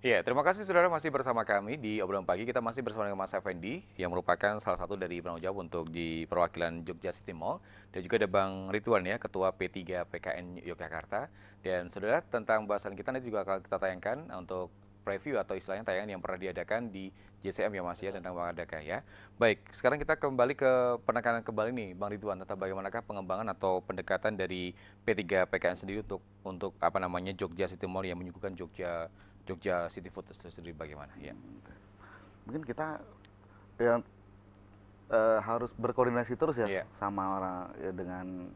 Iya, terima kasih saudara masih bersama kami di obrolan pagi. Kita masih bersama dengan Mas Effendi yang merupakan salah satu dari penanggung jawab untuk di perwakilan Jogja City Mall. Dan juga ada Bang Ridwan ya, Ketua P3 PKN Yogyakarta. Dan saudara, tentang bahasan kita nanti juga akan kita tayangkan untuk preview atau istilahnya tayangan yang pernah diadakan di JCM ya Mas ya, tentang Bang Adaka ya. Baik, sekarang kita kembali ke penekanan kembali nih Bang Ridwan, tentang bagaimanakah pengembangan atau pendekatan dari P3 PKN sendiri untuk apa namanya Jogja City Mall yang menyuguhkan Jogja Jogja City Food itu sendiri bagaimana? Ya. Mungkin kita yang harus berkoordinasi terus ya Iya. sama orang ya, dengan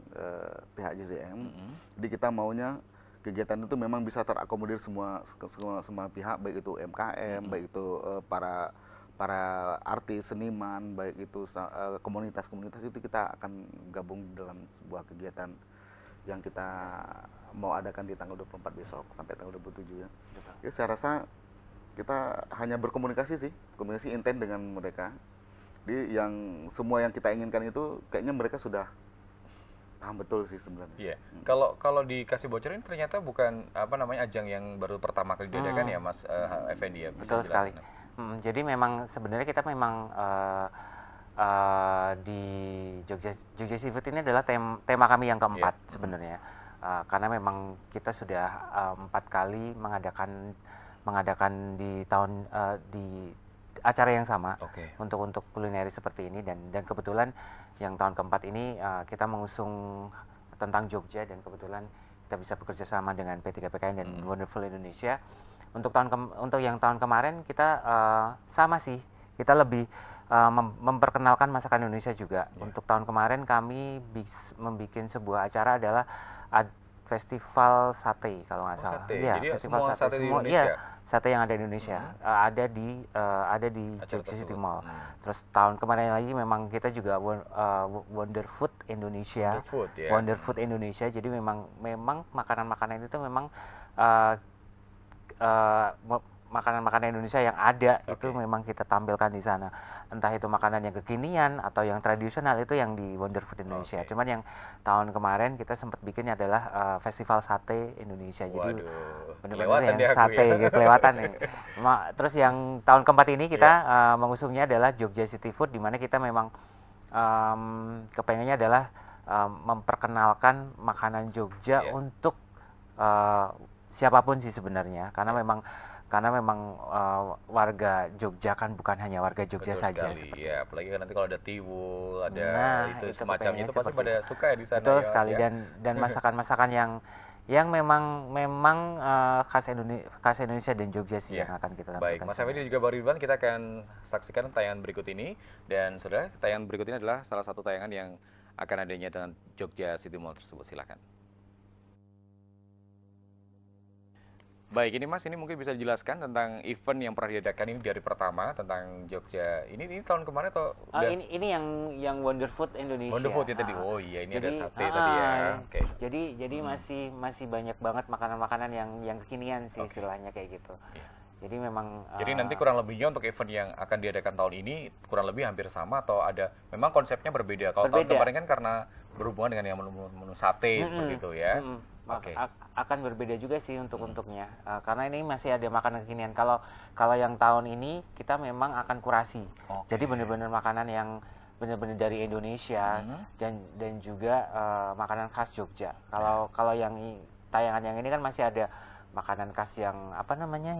pihak JCM. Mm-mm. Jadi kita maunya kegiatan itu memang bisa terakomodir semua pihak, baik itu UMKM, baik itu para para artis, seniman, baik itu komunitas-komunitas, itu kita akan gabung dalam sebuah kegiatan yang kita mau adakan di tanggal 24 besok sampai tanggal 27 ya. Ya saya rasa kita hanya berkomunikasi sih, komunikasi intens dengan mereka. Jadi yang semua yang kita inginkan itu kayaknya mereka sudah paham betul sih sebenarnya. Iya. Kalau dikasih bocorin ternyata bukan apa namanya ajang yang baru pertama kali diadakan ya Mas Effendi ya. Bisa Betul sekali. jelasin? Jadi memang sebenarnya kita memang di Jogja Seafood ini adalah tema kami yang keempat sebenarnya. Karena memang kita sudah 4 kali mengadakan di tahun di acara yang sama Oke. untuk kulineri seperti ini, dan kebetulan yang tahun keempat ini kita mengusung tentang Jogja, dan kebetulan kita bisa bekerja sama dengan P3 PKN dan Wonderful Indonesia. Untuk yang tahun kemarin kita sama sih, kita lebih memperkenalkan masakan Indonesia juga. Untuk tahun kemarin kami membuat sebuah acara adalah festival sate kalau nggak salah. Sate. Iya, Jadi festival semua sate di Indonesia. Iya, sate yang ada di Indonesia ada di Acara Jogja City tersebut. Mall. Terus tahun kemarin lagi memang kita juga Wonder Food Indonesia. Wonder Food ya. Wonder Food Indonesia. Jadi memang makanan-makanan itu memang uh, makanan-makanan Indonesia yang ada itu memang kita tampilkan di sana. Entah itu makanan yang kekinian atau yang tradisional, itu yang di Wonder Food Indonesia. Cuman yang tahun kemarin kita sempat bikin adalah festival sate Indonesia. Jadi benar-benar yang sate kelewatan nih. Terus yang tahun keempat ini kita mengusungnya adalah Jogja City Food, di mana kita memang kepengennya adalah memperkenalkan makanan Jogja untuk siapapun sih sebenarnya, karena memang warga Jogja kan bukan hanya warga Jogja saja. Ya, apalagi kan nanti kalau ada tiwul, ada itu semacamnya itu pasti seperti pada suka ya di sana. Betul ya, sekali, ya. dan masakan-masakan yang memang khas Indonesia dan Jogja sih yang akan kita tampilkan. Baik, Mas Effendi juga Bang Ridwan, kita akan saksikan tayangan berikut ini. Dan saudara, tayangan berikut ini adalah salah satu tayangan yang akan adanya dengan Jogja City Mall tersebut. Silakan. Baik, ini Mas, ini mungkin bisa dijelaskan tentang event yang pernah diadakan ini dari pertama tentang Jogja. Ini tahun kemarin atau udah? Ini yang Wonder Food Indonesia. Wonder Food ya tadi. Oh iya, ini ada sate tadi ya. Oke. Jadi masih banyak banget makanan-makanan yang kekinian sih istilahnya kayak gitu. Jadi memang Jadi nanti kurang lebihnya untuk event yang akan diadakan tahun ini kurang lebih hampir sama atau ada memang konsepnya berbeda. Kalau tahun kemarin kan karena berhubungan dengan yang menu sate seperti itu ya. Akan berbeda juga sih untuknya, karena ini masih ada makanan kekinian. Kalau yang tahun ini kita memang akan kurasi. Jadi benar-benar makanan yang benar-benar dari Indonesia dan juga makanan khas Jogja. Kalau yang tayangan yang ini kan masih ada makanan khas yang apa namanya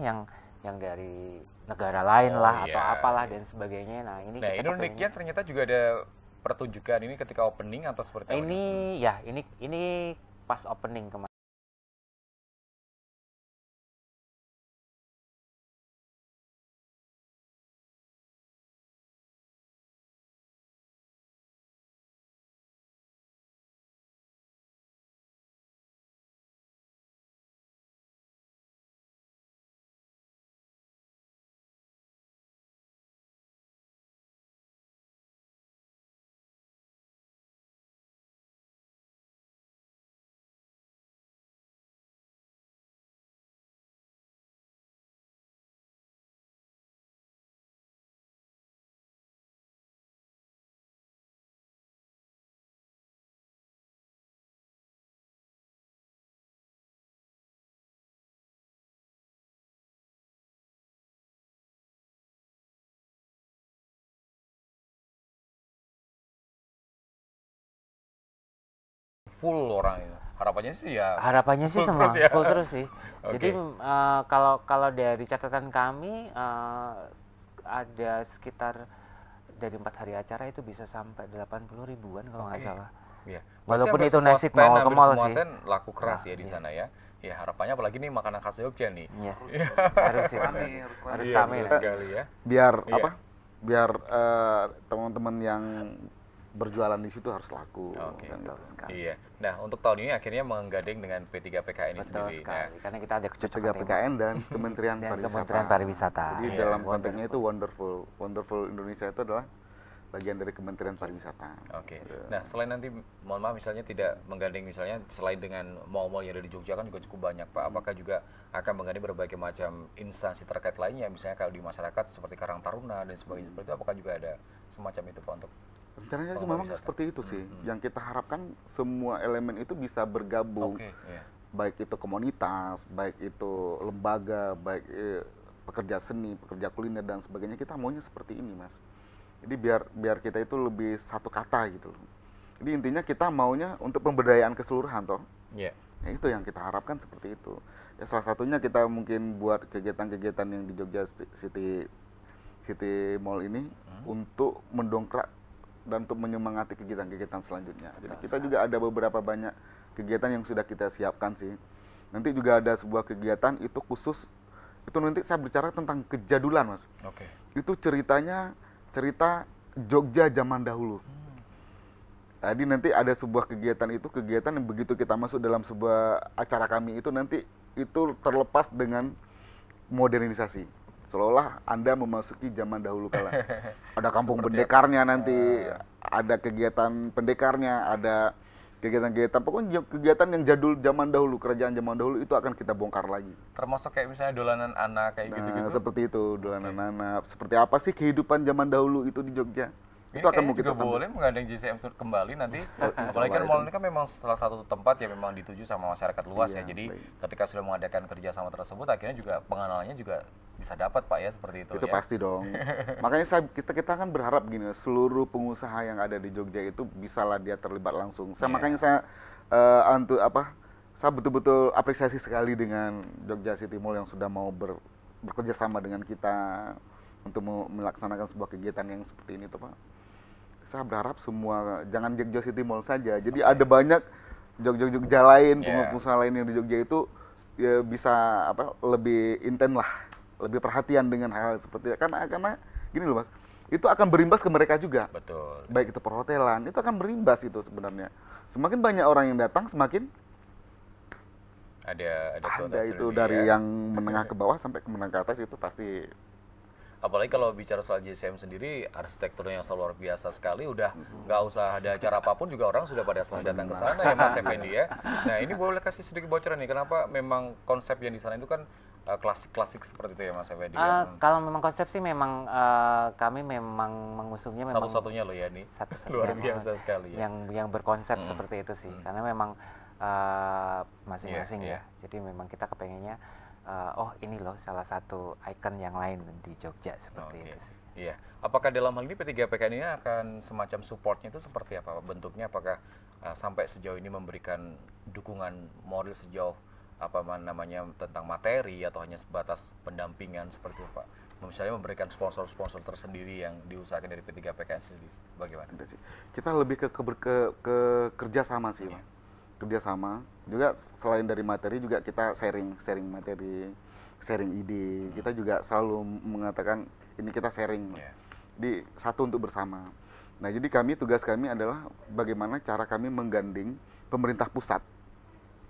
yang dari negara lain lah atau apalah dan sebagainya. Nah ini uniknya ternyata juga ada pertunjukan ini ketika opening atau seperti apa? Ini pas opening kemarin. full orang itu. Harapannya sih ya Harapannya sih semua terus ya. full terus sih. Oke. Jadi kalau dari catatan kami ada sekitar dari 4 hari acara itu bisa sampai 80 ribuan kalau nggak Oke. salah. Iya. Walaupun Berarti itu hampir nasib semua stand, mall ke hampir mall semua sih. stand laku keras Nah, ya di iya. sana ya. Ya harapannya apalagi nih makanan khas Jogja nih. Iya. Iya. Harus sih. Rame, harus Iya, rame betul lah. sekali ya. Biar Iya. apa? Biar teman-teman yang berjualan di situ harus laku. Oke. kan Betul gitu. sekali. Iya. Nah, untuk tahun ini akhirnya menggandeng dengan P3 PKN ini Betul sendiri. Nah, sekali. Karena kita ada P3 kecocokan tema. PKN dan Kementerian Dan Pariwisata. Kementerian Pariwisata. Jadi Iya, dalam wonderful. konteksnya itu wonderful Indonesia itu adalah bagian dari Kementerian Pariwisata. Oke. Nah, selain nanti, mohon maaf misalnya tidak menggandeng misalnya selain dengan mall-mall yang ada di Jogja kan juga cukup banyak Pak. Apakah juga akan menggandeng berbagai macam instansi terkait lainnya, misalnya kalau di masyarakat seperti Karang Taruna dan sebagainya seperti itu, apakah juga ada semacam itu Pak untuk Rencananya Pengelola memang wisata. seperti itu sih. Yang kita harapkan semua elemen itu bisa bergabung. Oke, iya. Baik itu komunitas, baik itu lembaga, baik pekerja seni, pekerja kuliner dan sebagainya, kita maunya seperti ini, Mas. Jadi biar kita itu lebih satu kata gitu loh. Jadi intinya kita maunya untuk pemberdayaan keseluruhan toh. Iya. Ya itu yang kita harapkan seperti itu. Ya salah satunya kita mungkin buat kegiatan-kegiatan yang di Jogja City Mall ini untuk mendongkrak dan untuk menyemangati kegiatan-kegiatan selanjutnya. Jadi kita juga ada beberapa banyak kegiatan yang sudah kita siapkan sih. Nanti juga ada sebuah kegiatan itu khusus, itu nanti saya bicara tentang kejadulan, Mas. Oke. Itu cerita Jogja zaman dahulu. Jadi nanti ada sebuah kegiatan yang begitu kita masuk dalam sebuah acara kami itu nanti itu terlepas dengan modernisasi. Seolah Anda memasuki zaman dahulu kala. Ada kampung Seperti pendekarnya nanti, ada kegiatan pendekarnya, ada kegiatan-kegiatan, pokoknya kegiatan yang jadul zaman dahulu, kerajaan zaman dahulu itu akan kita bongkar lagi. Termasuk kayak misalnya dolanan anak kayak Nah, gitu-gitu. seperti itu, dolanan anak. Seperti apa sih kehidupan zaman dahulu itu di Jogja? Ini Itu akan kayaknya mau kita juga tampilkan. boleh menggandeng JCM kembali nanti. Apalagi kan coba mall itu. ini kan memang salah satu tempat yang memang dituju sama masyarakat luas ya. Iya, Jadi baik. ketika sudah mengadakan kerjasama tersebut, akhirnya juga pengenalannya juga bisa dapat Pak ya seperti itu. Itu ya. pasti dong. Makanya kita kan berharap gini, seluruh pengusaha yang ada di Jogja itu bisalah dia terlibat langsung. Iya. Makanya saya saya betul-betul apresiasi sekali dengan Jogja City Mall yang sudah mau bekerja sama dengan kita untuk melaksanakan sebuah kegiatan yang seperti ini tuh Pak. Saya berharap semua, jangan Jogja City Mall saja. Jadi ada banyak Jogja lain, Yeah. pengusaha lain yang di Jogja itu ya bisa lebih intens lah, lebih perhatian dengan hal seperti itu. Karena gini loh Mas, itu akan berimbas ke mereka juga. Betul. Baik itu perhotelan, itu akan berimbas itu sebenarnya. Semakin banyak orang yang datang, semakin Ada ada keuntungan itu sendiri dari ya. yang menengah ke bawah sampai ke menengah ke atas itu pasti. Apalagi kalau bicara soal JCM sendiri, arsitekturnya yang luar biasa sekali, udah nggak usah ada acara apapun juga orang sudah pada senang datang ke sana ya Mas Effendi ya. Nah ini boleh kasih sedikit bocoran nih, kenapa memang konsep yang di sana itu kan klasik-klasik seperti itu ya Mas Effendi ya? Kalau memang konsep sih memang kami memang mengusungnya memang Satu-satunya loh ya nih, satu-satunya luar memang biasa sekali ya. yang berkonsep seperti itu sih, karena memang masing-masing Iya, ya. Jadi memang kita kepengennya oh ini loh salah satu ikon yang lain di Jogja seperti Oke. itu sih. Iya. Apakah dalam hal ini P3 PKN ini akan semacam supportnya itu seperti apa? Bentuknya apakah sampai sejauh ini memberikan dukungan moral sejauh apa namanya tentang materi atau hanya sebatas pendampingan seperti itu Pak? Misalnya memberikan sponsor-sponsor tersendiri yang diusahakan dari P3 PKN sendiri. Bagaimana? Ada sih. Kita lebih ke kerjasama sih, Pak. Kerjasama. Juga selain dari materi juga kita sharing materi, sharing ide. Kita juga selalu mengatakan ini kita sharing. Iya. Di satu untuk bersama. Nah, jadi tugas kami adalah bagaimana cara kami menggandeng pemerintah pusat.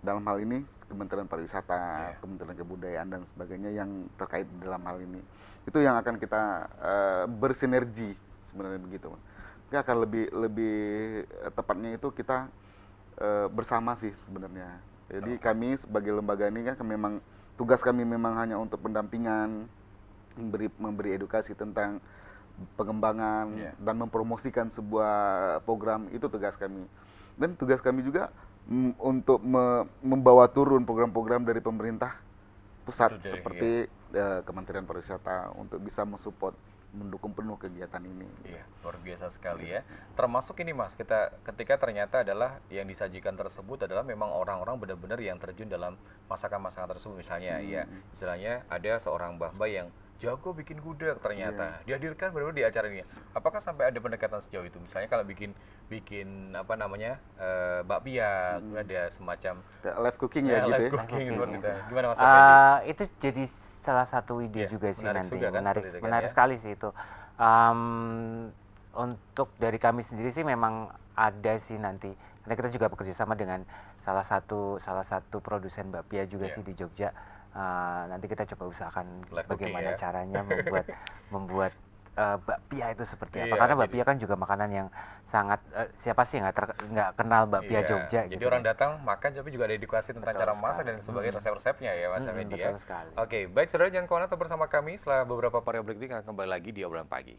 Dalam hal ini Kementerian Pariwisata, Kementerian Kebudayaan dan sebagainya yang terkait dalam hal ini. Itu yang akan kita bersinergi sebenarnya begitu. Tapi akan lebih tepatnya itu kita bersama sih sebenarnya. Jadi kami sebagai lembaga ini kan memang tugas kami memang hanya untuk pendampingan, memberi edukasi tentang pengembangan dan mempromosikan sebuah program, itu tugas kami. Dan tugas kami juga untuk membawa turun program-program dari pemerintah pusat seperti Kementerian Pariwisata untuk bisa mensupport mendukung penuh kegiatan ini. Iya, luar biasa sekali ya. Termasuk ini Mas, kita ketika ternyata adalah yang disajikan tersebut adalah memang orang-orang benar-benar yang terjun dalam masakan-masakan tersebut. Misalnya ya, istilahnya ada seorang mbah-mbah yang jago bikin gudeg ternyata dihadirkan benar-benar di acara ini. Apakah sampai ada pendekatan sejauh itu? Misalnya kalau bikin apa namanya bakpia, ada semacam Live cooking ya, gitu live ya. cooking seperti itu. Gimana Mas Effendi? Itu jadi salah satu ide Iya, juga sih menarik nanti. juga kan Menarik, seperti itu kan menarik ya. sekali sih itu. Untuk dari kami sendiri sih memang ada sih nanti. Karena kita juga bekerja sama dengan salah satu produsen bakpia juga Iya. sih di Jogja. Nanti kita coba usahakan Live cooking bagaimana ya. caranya membuat bakpia itu seperti apa. Iya, Karena jadi- bakpia kan juga makanan yang sangat siapa sih yang nggak kenal bakpia Iya, Jogja jadi gitu orang kan. datang makan tapi juga ada edukasi tentang Betul cara masak sekali. dan sebagai resep-resepnya ya Mas Effendi ya. Betul sekali. Oke, baik saudara jangan kemana tetap bersama kami setelah beberapa variabel berikut ini akan kembali lagi di obrolan pagi.